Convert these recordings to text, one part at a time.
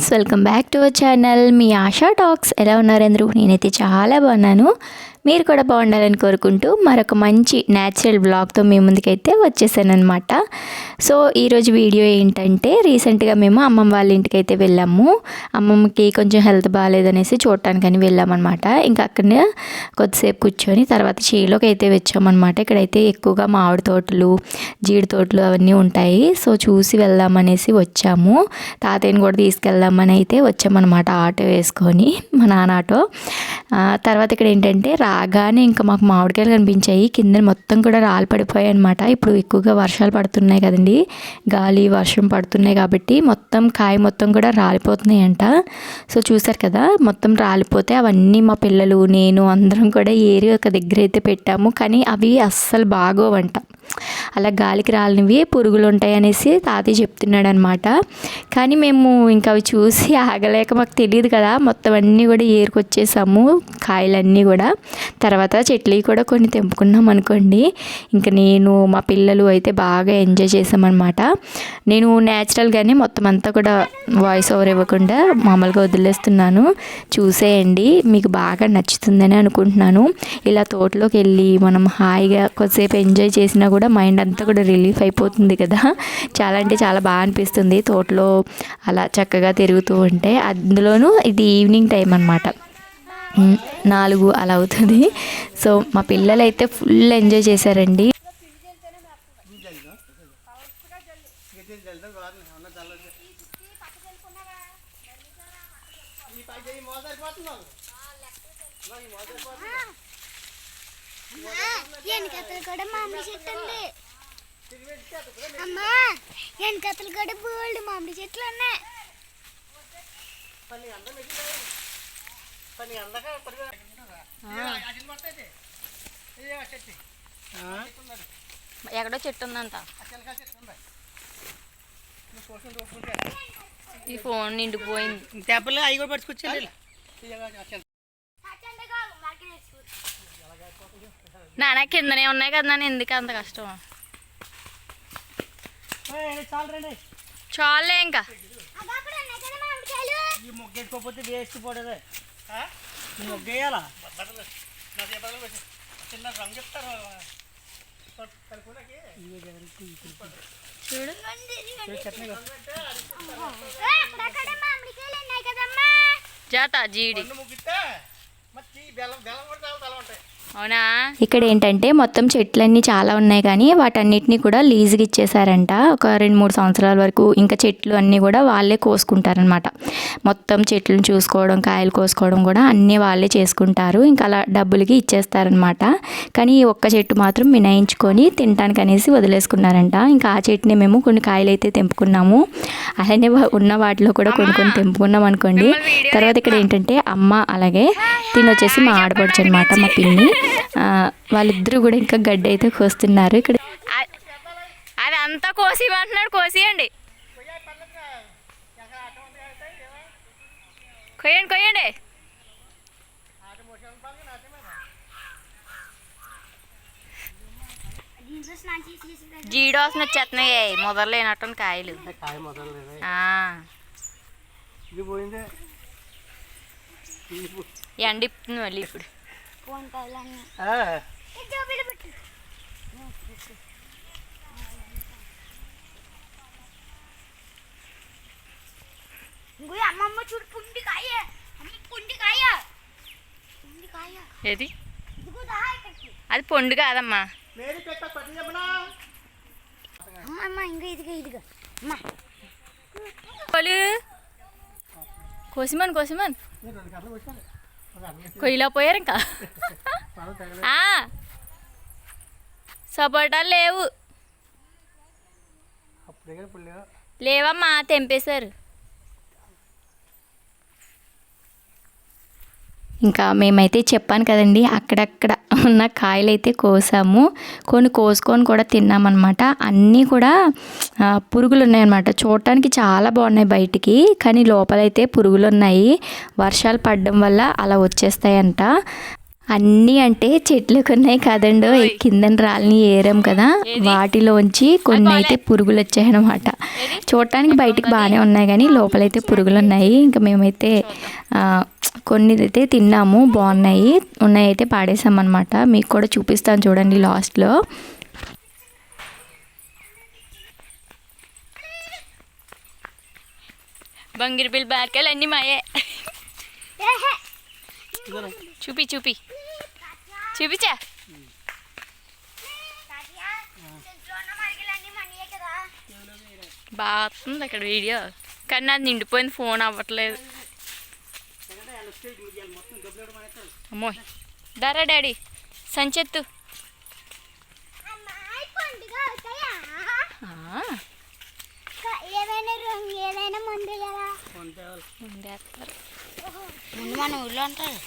Friends, welcome back to our channel. Me ASHA talks. ఎలా ఉన్నారు అందరూ? నేనైతే చాలా బాగున్నాను. మీరు కూడా బాగుండాలని కోరుకుంటూ మరొక మంచి న్యాచురల్ బ్లాగ్తో మీ ముందుకైతే వచ్చేసాను అనమాట. సో ఈరోజు వీడియో ఏంటంటే, రీసెంట్గా మేము అమ్మమ్మ వాళ్ళ ఇంటికి అయితే వెళ్ళాము. అమ్మమ్మకి కొంచెం హెల్త్ బాగాలేదనేసి చూడటానికని వెళ్ళామన్నమాట. ఇంకా అక్కడనే కొద్దిసేపు కూర్చొని తర్వాత చేలోకి అయితే వచ్చామన్నమాట. ఇక్కడైతే ఎక్కువగా మామిడి తోటలు, జీడి తోటలు అవన్నీ ఉంటాయి. సో చూసి వెళ్దామనేసి వచ్చాము. తాతయ్యని కూడా తీసుకెళ్దామని అయితే వచ్చామన్నమాట, ఆటో వేసుకొని, మా నాన్న ఆటో. తర్వాత ఇక్కడ ఏంటంటే రాగానే ఇంకా మాకు మామిడికాయలు కనిపించాయి. కింద మొత్తం కూడా రాళ్ళు పడిపోయాయి అనమాట. ఇప్పుడు ఎక్కువగా వర్షాలు పడుతున్నాయి కదండి, గాలి వర్షం పడుతున్నాయి కాబట్టి మొత్తం కాయ మొత్తం కూడా రాలిపోతున్నాయంట. సో చూసారు కదా, మొత్తం రాలిపోతే అవన్నీ మా పిల్లలు, నేను అందరం కూడా ఏరి ఒక దగ్గర అయితే పెట్టాము. కానీ అవి అస్సలు బాగోవంట. అలా గాలికి రాలినవి పురుగులు ఉంటాయి అనేసి తాతయ్య చెప్తున్నాడు అనమాట. కానీ మేము ఇంకా అవి చూసి ఆగలేక, మాకు తెలియదు కదా, మొత్తం అన్నీ కూడా ఏరుకొచ్చేసాము కాయలన్నీ కూడా. తర్వాత చెట్లు కూడా కొన్ని తెంపుకున్నాం అనుకోండి. ఇంకా నేను మా పిల్లలు అయితే బాగా ఎంజాయ్ చేసామన్నమాట. నేను న్యాచురల్గానే మొత్తం అంతా కూడా వాయిస్ ఓవర్ ఇవ్వకుండా మామూలుగా వదిలేస్తున్నాను. చూసేయండి, మీకు బాగా నచ్చుతుందని అనుకుంటున్నాను. ఇలా తోటలోకి వెళ్ళి మనం హాయిగా కొద్దిసేపు ఎంజాయ్ చేసినా కూడా మైండ్ అంతా కూడా రిలీఫ్ అయిపోతుంది కదా. చాలా అంటే చాలా బాగా అనిపిస్తుంది తోటలో అలా చక్కగా తిరుగుతూ ఉంటే. అందులోనూ ఇది ఈవినింగ్ టైం అనమాట, 4 అలా అవుతుంది. సో మా పిల్లలు అయితే ఫుల్ ఎంజాయ్ చేశారండి. వెనకతలు కూడా మామిడి చెట్టు ఉంది అమ్మా. వెనకతలు కూడా బోల్డ్ మామిడి చెట్లు ఉన్నాయి. ఎక్కడో చెట్టు ఉందంట. ఈ ఫోన్ నిండిపోయింది. చేపలు అవి కూడా పట్టుకొచ్చాను. నాన్న కిందనే ఉన్నాయి కదా, నాన్న ఎందుకు అంత కష్టం? చాలే ఇంకా మొగ్గేసుకోకపోతే వేస్ట్ పోడదే. మొగ్గేయాలా చిన్న రంగు చెప్తారు చూడు. జాత జీడి అవునా. ఇక్కడ ఏంటంటే మొత్తం చెట్లన్నీ చాలా ఉన్నాయి, కానీ వాటన్నిటిని కూడా లీజుకి ఇచ్చేసారంట ఒక 2-3 సంవత్సరాల వరకు. ఇంకా చెట్లు అన్నీ కూడా వాళ్ళే కోసుకుంటారనమాట. మొత్తం చెట్లను చూసుకోవడం, కాయలు కోసుకోవడం కూడా అన్నీ వాళ్ళే చేసుకుంటారు. ఇంకా అలా డబ్బులకి ఇచ్చేస్తారనమాట. కానీ ఈ ఒక్క చెట్టు మాత్రం మినాయించుకొని తినడానికి అనేసి వదిలేసుకున్నారంట. ఇంకా ఆ చెట్టుని మేము కొన్ని కాయలు అయితే తెంపుకున్నాము. అలానే ఉన్న వాటిలో కూడా కొన్ని తెంపుకున్నాం అనుకోండి. తర్వాత ఇక్కడ ఏంటంటే అమ్మ అలాగే తినొచ్చేసి మా ఆడపడుచు అనమాట, మా పిన్ని, వాళ్ళిద్దరూ కూడా ఇంకా గడ్డి అయితే కోస్తున్నారు. ఇక్కడ అది అంతా కోసి అంటున్నాడు, కోసియండి, కొయ్యండి కొయ్యండి. జీడోసిన వచ్చేస్తున్నాయి, మొదలైనట్టు కాయలు. ఎండిస్తుంది మళ్ళీ ఇప్పుడు. అమ్మమ్మ చూడు, పుండికాయ, పుండికాయ, పుండికాయ. ఏది అది? పొండు కాదమ్మా. అమ్మ ఇంకా ఇదిగా ఇదిగా కోసిమన్ కోసిమన్ కొయ్యిలా పోయారు ఇంకా. సపోటాలు లేవు, లేవమ్మా, తెంపేశారు. ఇంకా మేమైతే చెప్పాను కదండి, అక్కడక్కడ ఉన్న కాయలు అయితే కోసాము. కొన్ని కోసుకొని కూడా తిన్నామన్నమాట. అన్నీ కూడా పురుగులు ఉన్నాయన్నమాట. చూడటానికి చాలా బాగున్నాయి బయటికి, కానీ లోపలైతే పురుగులు ఉన్నాయి. వర్షాలు పడడం వల్ల అలా వచ్చేస్తాయంట. అన్నీ అంటే చెట్లకు ఉన్నాయి కదండో ఈ కిందన రాళ్ళని ఏరాం కదా వాటిలోంచి కొన్ని అయితే పురుగులు వచ్చాయన్నమాట. చూడటానికి బయటికి బాగానే ఉన్నాయి కానీ లోపలైతే పురుగులు ఉన్నాయి. ఇంకా మేమైతే కొన్ని అయితే తిన్నాము, బాగున్నాయి. ఉన్నాయి అయితే పాడేసామన్నమాట. మీకు కూడా చూపిస్తాను చూడండి లాస్ట్లో. బంగిరి బిల్ బార్కాయలు అన్నీ మాయే. చూపి చూపించా. బాగా వస్తుంది అక్కడ వీడియో, కానీ అది నిండిపోయింది, ఫోన్ అవ్వట్లేదు. అమ్మో దారా డాడీ సంచెత్తు. ఏదైనా ముందు కదా ముందేస్తారు. ముందు మన ఊళ్ళో ఉంటారు.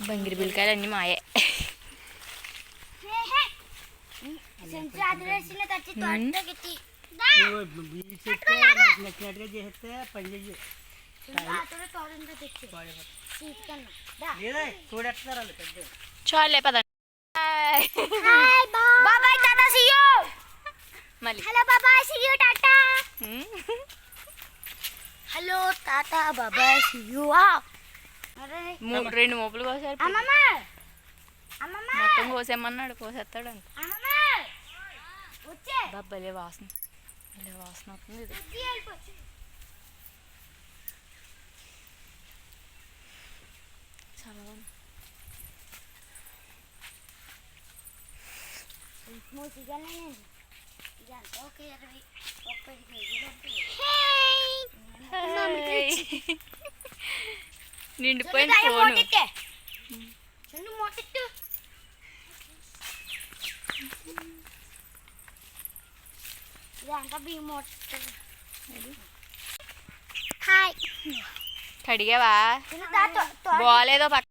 బంగిరి బిల్కాయలు అన్నీ మాయే. నచ్చినట్టుగా చేస్తే పని చెయ్యి. లేదా చూడేస్తున్నారు వాళ్ళు పెద్ద. చాలే పద. బాబాయ్ టాటా సీ యూ. మళ్ళీ హలో బాబాయ్ see you tata. Hello tata బాబాయ్ సీ యూ. అరే 2 మోపులు కోసారు. అమ్మమ్మ అమ్మమ్మ మొత్తం కోసేమన్నాడు, కోసేస్తాడు అంట. అమ్మమ్మ వచ్చే భలే వాసన, భలే వాసన అవుతుంది ఇది. చాలా బాగుంది. మూసిగానే ఇదంతా ఒక 20-30 కేజీలు ఉంటుంది. నిండిపోయిన ఫోను. చూడు మోటెట్టు. ఇదంతా బియ్యం మోటెట్టు. హాయ్ కడిగావా? బాగాలేదో పక్క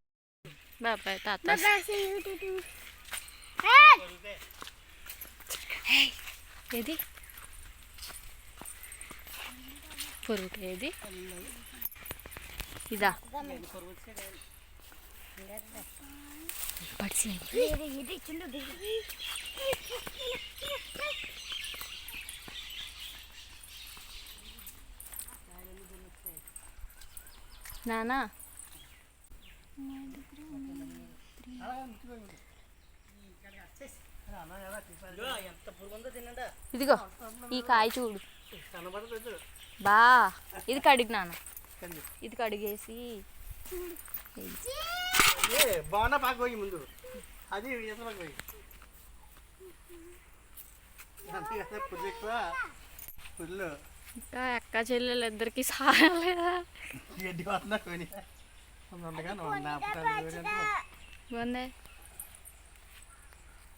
బాబాయ్ తాత. ఏది పొరుగు ఏది? ఇదా పడిసి నానా. ఎంత పురుగుందో తినండా. ఇదిగో ఈ కాయ చూడు కనబడదు. బా. ఇది కడిగి నాన్న, ఇది కడిగేసి బాగున్నా పాకు పోయి ముందు అది ఈతలకు పోయి అంతే కదా. పుల్లు ఎక్కువ పుల్లు ఇంకా అక్క చెల్లెలు ఇద్దరికి సాలేదా? గడ్డి వస్తున్నా కొని ఉండగా బాగుంది.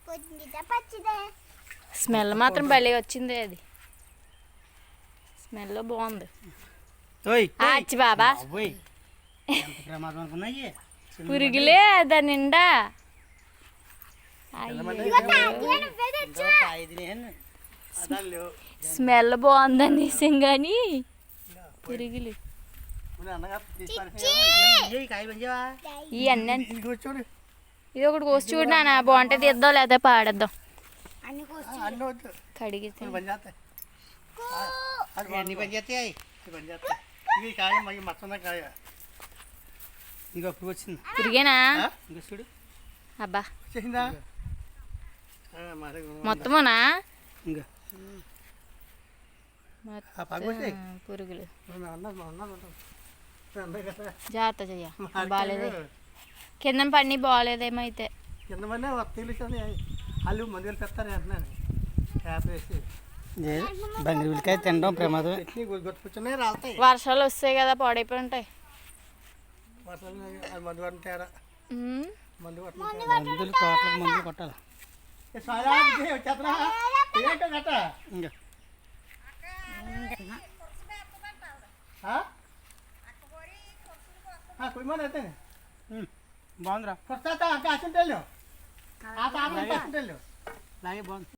పచ్చిదే స్మెల్ మాత్రం భలే వచ్చింది. అది స్మెల్ బాగుంది. ఆచి బాబా ఎంత ప్రమాదం అనుకున్నాయి. పురుగులే దాని నిండా. స్మెల్ బాగుందని తీసాం కానీ పురుగులు ఇవన్నీ. చూడు ఇది ఒకటి కోసి చూడు నాన్న, బాగుంటే తీద్దాం లేదా పాడేద్దాం. కడిగి అన్ని పని చేస్తాయి. పని చేస్తాయి. ఇది కాయ మళ్ళీ మొత్తం కాయ ఇంకా ఇప్పుడు వచ్చింది. పురిగేనా? ఇంకా చూడు అబ్బా వచ్చేసిందా మొత్తమునా? ఇంకా పురుగులు జాగ్రత్త చెయ్య. బాగాలేదే కింద పని బాగాలేదేమో అయితే. కింద పని తెలిసింది. వాళ్ళు మందులు పెడతారు అంటున్నాను. హ్యాపీ వేసి బంగిరి ఉల్లికాయ తినడం ప్రమాదం. గుర్తుకొచ్చున్నాయి రాలుతాయి. వర్షాలు వస్తాయి కదా, పాడైపోయి ఉంటాయి. వర్షాలు మందు పడిన తేడా. మందు మందులు తోటలకు మందులు కొట్టాలి. ఇంకా బాగుందిరా. కొత్త కాసింటెళ్ళు బాగుంది.